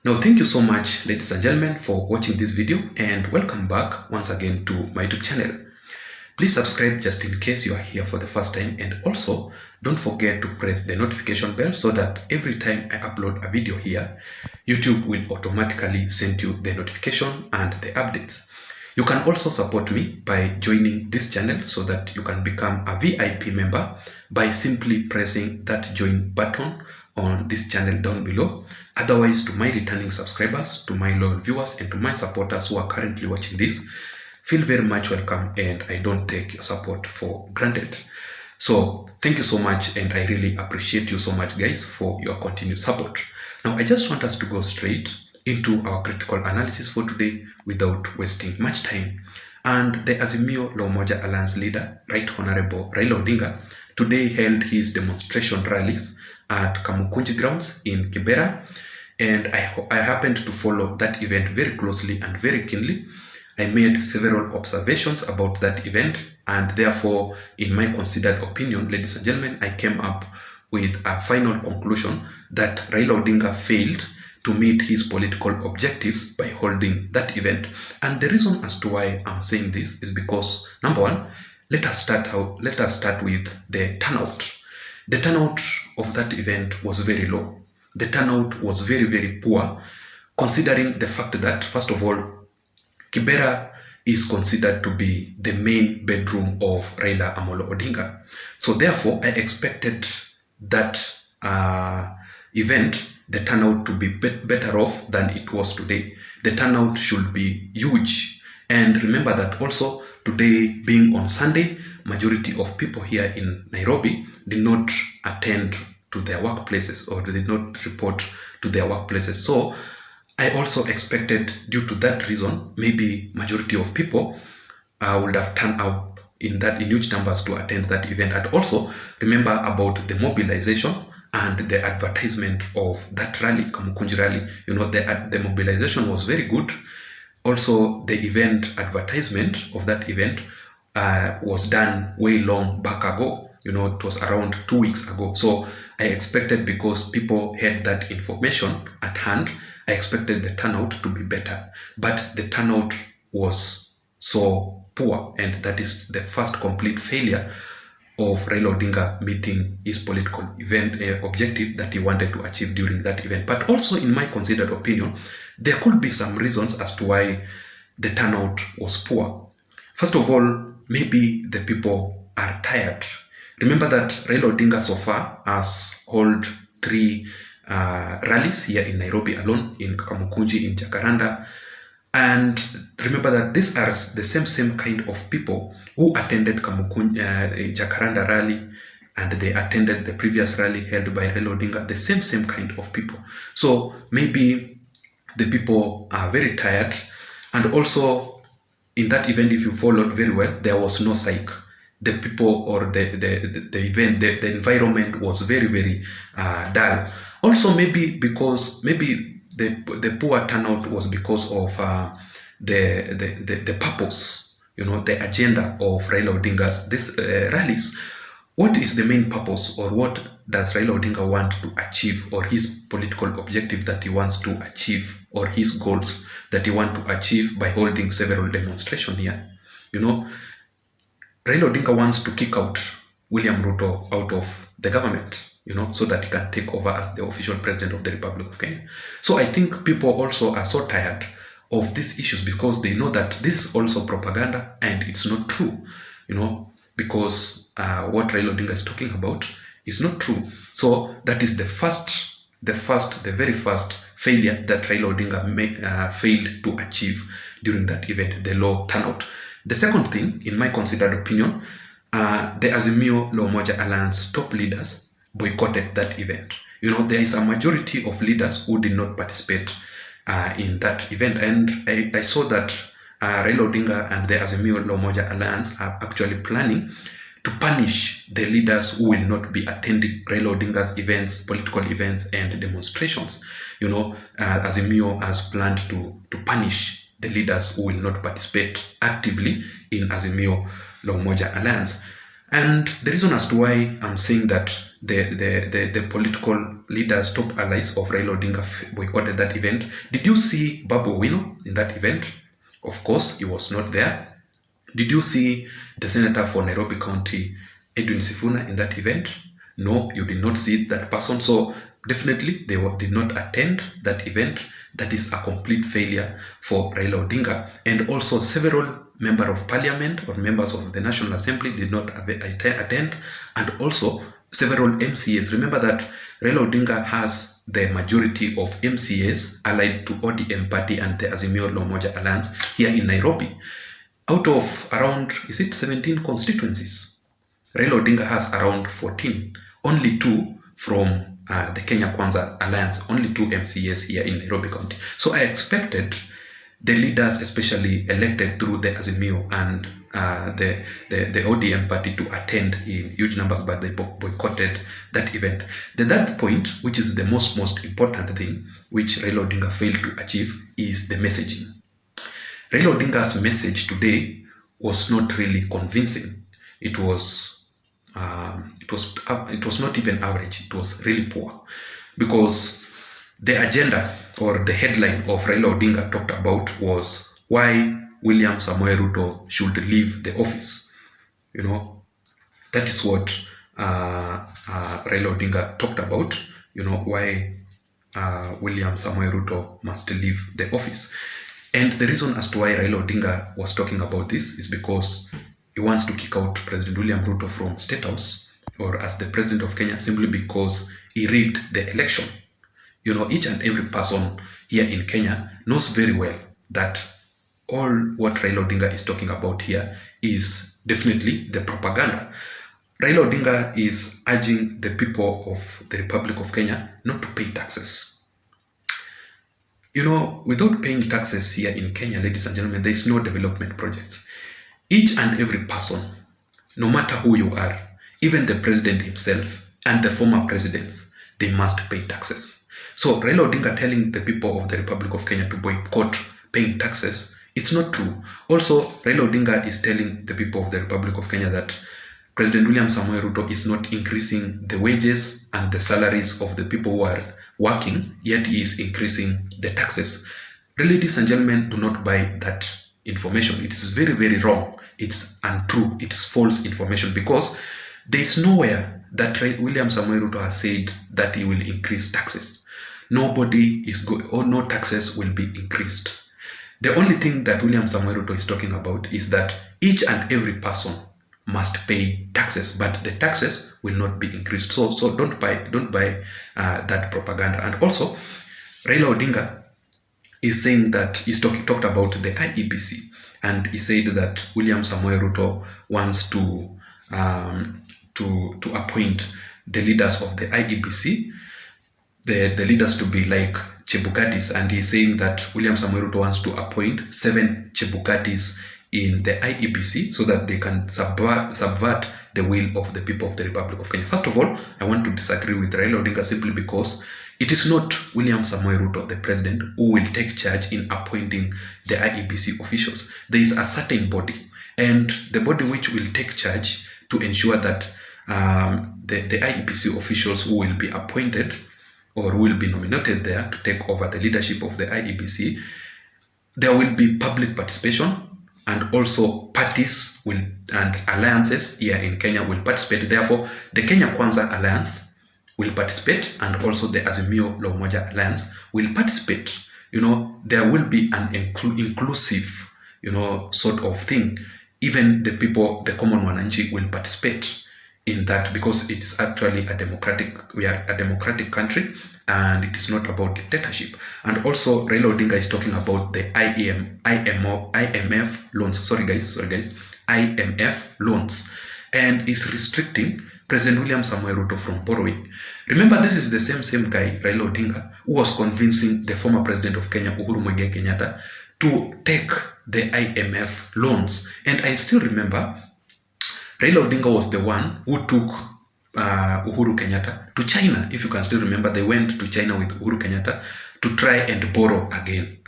Now, thank you so much, ladies and gentlemen, for watching this video, and welcome back once again to my YouTube channel. Please subscribe just in case you are here for the first time, and also don't forget to press the notification bell so that every time I upload a video here, YouTube will automatically send you the notification and the updates. You can also support me by joining this channel so that you can become a VIP member by simply pressing that join button on this channel down below. Otherwise, to my returning subscribers, to my loyal viewers, and to my supporters who are currently watching this, feel very much welcome, and I don't take your support for granted. So thank you so much, and I really appreciate you so much, guys, for your continued support. Now, I just want us to go straight into our critical analysis for today without wasting much time. And the Azimio La Umoja Alliance leader, Right Honorable Raila Odinga, today held his demonstration rallies at Kamukunji grounds in Kibera, and I happened to follow that event very closely and very keenly. I made several observations about that event, and therefore, in my considered opinion, ladies and gentlemen, I came up with a final conclusion that Raila Odinga failed to meet his political objectives by holding that event. And the reason as to why I'm saying this is because, number one, let us start with the turnout. The turnout of that event was very low. The turnout was very, very poor, considering the fact that, first of all, Kibera is considered to be the main bedroom of Raila Amolo Odinga. So therefore, I expected that event, the turnout, to be better off than it was today. The turnout should be huge. And remember that also, today being on Sunday, majority of people here in Nairobi did not attend to their workplaces, or did not report to their workplaces. So I also expected, due to that reason, maybe majority of people would have turned out in huge numbers to attend that event. And also remember about the mobilization and the advertisement of that rally, Kamukunji rally. You know, the mobilization was very good. Also, the event advertisement of that event was done way long back ago. You know, it was around 2 weeks ago. So I expected, because people had that information at hand, I expected the turnout to be better. But the turnout was so poor, and that is the first complete failure of Raila Odinga meeting his political event objective that he wanted to achieve during that event. But also, in my considered opinion, there could be some reasons as to why the turnout was poor. First of all, maybe the people are tired. Remember that Raila Odinga so far has held 3 rallies here in Nairobi alone, in Kamukunji, in Jacaranda. And remember that these are the same kind of people who attended Kamukunji Jacaranda rally, and they attended the previous rally held by Raila Odinga, the same kind of people. So maybe the people are very tired. And also, in that event, if you followed very well, there was no psych. The people, or the event, the environment was very, very dull. Also, maybe because the poor turnout was because of the purpose, you know, the agenda of Raila Odinga's rallies. What is the main purpose, or what does Raila Odinga want to achieve, or his political objective that he wants to achieve, or his goals that he wants to achieve by holding several demonstrations here? You know, Raila Odinga wants to kick out William Ruto out of the government, you know, so that he can take over as the official president of the Republic of Kenya. So I think people also are so tired of these issues, because they know that this is also propaganda and it's not true, you know, because what Raila Odinga is talking about is not true. So that is the very first failure that Raila Odinga failed to achieve during that event, the low turnout. The second thing, in my considered opinion, the Azimio La Umoja Alliance top leaders boycotted that event. You know, there is a majority of leaders who did not participate in that event, and I saw that Raila Odinga and the Azimio La Umoja Alliance are actually planning to punish the leaders who will not be attending Raila Odinga's events, political events, and demonstrations. You know, Azimio has planned to punish the leaders who will not participate actively in Azimio La Umoja Alliance. And the reason as to why I'm saying that the political leaders, top allies of Raila Odinga boycotted that event. Did you see Babu Owino in that event? Of course, he was not there. Did you see the senator for Nairobi County, Edwin Sifuna, in that event? No, you did not see that person. So definitely they did not attend that event. That is a complete failure for Raila Odinga. And also several members of parliament or members of the National Assembly did not attend. And also several MCAs. Remember that Raila Odinga has the majority of MCAs allied to ODM party and the Azimio La Umoja Alliance here in Nairobi. Out of around, is it 17 constituencies? Raila Odinga has around 14. Only 2 from the Kenya Kwanza Alliance, only 2 MCAs here in Nairobi County. So I expected the leaders, especially elected through the Azimio and the ODM party, to attend in huge numbers, but they boycotted that event. The third point, which is the most important thing, which Raila Odinga failed to achieve, is the messaging. Raila Odinga's message today was not really convincing. It was not even average. It was really poor, because the agenda or the headline of Raila Odinga talked about was why William Samoei Ruto should leave the office. You know, that is what Raila Odinga talked about. You know, why William Samoei Ruto must leave the office. And the reason as to why Raila Odinga was talking about this is because he wants to kick out President William Ruto from State House or as the president of Kenya, simply because he rigged the election. You know, each and every person here in Kenya knows very well that all what Raila Odinga is talking about here is definitely the propaganda. Raila Odinga is urging the people of the Republic of Kenya not to pay taxes. You know, without paying taxes here in Kenya, ladies and gentlemen, there is no development projects. Each and every person, no matter who you are, even the president himself and the former presidents, they must pay taxes. So Raila Odinga telling the people of the Republic of Kenya to boycott paying taxes, it's not true. Also, Raila Odinga is telling the people of the Republic of Kenya that President William Samoei Ruto is not increasing the wages and the salaries of the people who are working, yet he is increasing the taxes. Ladies and gentlemen, do not buy that information. It is very, very wrong. It's untrue. It's false information, because there is nowhere that William Samoei Ruto has said that he will increase taxes. Nobody is going, or no taxes will be increased. The only thing that William Samoei Ruto is talking about is that each and every person must pay taxes, but the taxes will not be increased. So don't buy that propaganda. And also, Raila Odinga is saying that he's talked about the IEBC, and he said that William Samoei Ruto wants to appoint the leaders of the IEBC, the leaders to be like Chebukatis, and he's saying that William Samoei Ruto wants to appoint 7 Chebukatis in the IEBC so that they can subvert the will of the people of the Republic of Kenya. First of all, I want to disagree with Raila Odinga simply because it is not William Samoei Ruto, the president, who will take charge in appointing the IEBC officials. There is a certain body, and the body which will take charge to ensure that the IEBC officials who will be appointed or who will be nominated there to take over the leadership of the IEBC, there will be public participation, and also parties will and alliances here in Kenya will participate. Therefore, the Kenya Kwanza Alliance will participate, and also the Azimio La Umoja Alliance will participate. You know, there will be an inclusive, you know, sort of thing. Even the people, the common wananchi, will participate in that, because it's actually we are a democratic country, and it is not about dictatorship. And also, Raila Odinga is talking about the IMF loans. Sorry guys, IMF loans, and is restricting President William Samoei Ruto from borrowing. Remember, this is the same guy, Raila Odinga, who was convincing the former president of Kenya, Uhuru Muigai Kenyatta, to take the IMF loans. And I still remember Raila Odinga was the one who took Uhuru Kenyatta to China. If you can still remember, they went to China with Uhuru Kenyatta to try and borrow again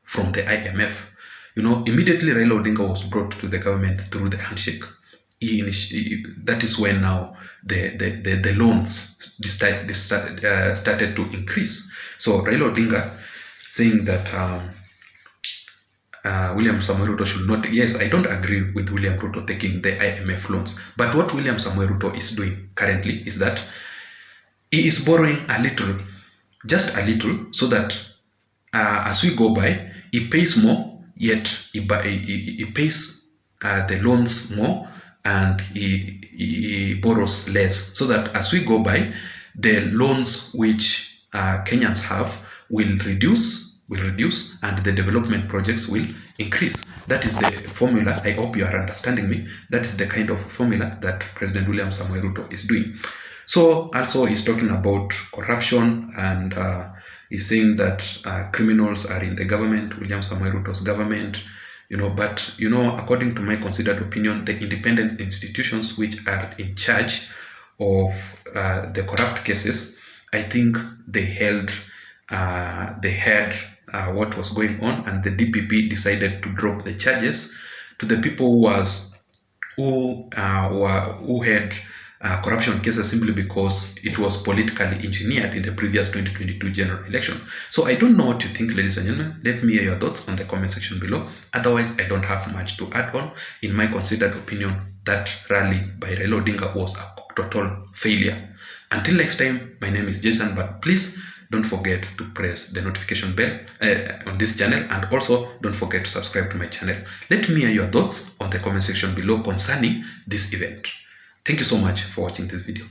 from the IMF. You know, immediately Raila Odinga was brought to the government through the handshake. that is when now the loans started to increase. So Raila Odinga saying that William Samoei Ruto should not. Yes, I don't agree with William Ruto taking the IMF loans. But what William Samoei Ruto is doing currently is that he is borrowing a little, just a little, so that as we go by, he pays more, yet he pays the loans more, and he borrows less, so that as we go by, the loans which Kenyans have will reduce, and the development projects will increase. That is the formula. I hope you are understanding me. That is the kind of formula that President William Samoei Ruto is doing. So also he's talking about corruption, and he's saying that criminals are in the government, William Samoei Ruto's government, but according to my considered opinion, the independent institutions which are in charge of the corrupt cases, I think they had what was going on, and the DPP decided to drop the charges to the people who had corruption cases, simply because it was politically engineered in the previous 2022 general election. So I don't know what you think, ladies and gentlemen. Let me hear your thoughts on the comment section below. Otherwise, I don't have much to add on. In my considered opinion, that rally by Raila Odinga was a total failure. Until next time, my name is Json, but please don't forget to press the notification bell on this channel, and also don't forget to subscribe to my channel. Let me hear your thoughts on the comment section below concerning this event. Thank you so much for watching this video.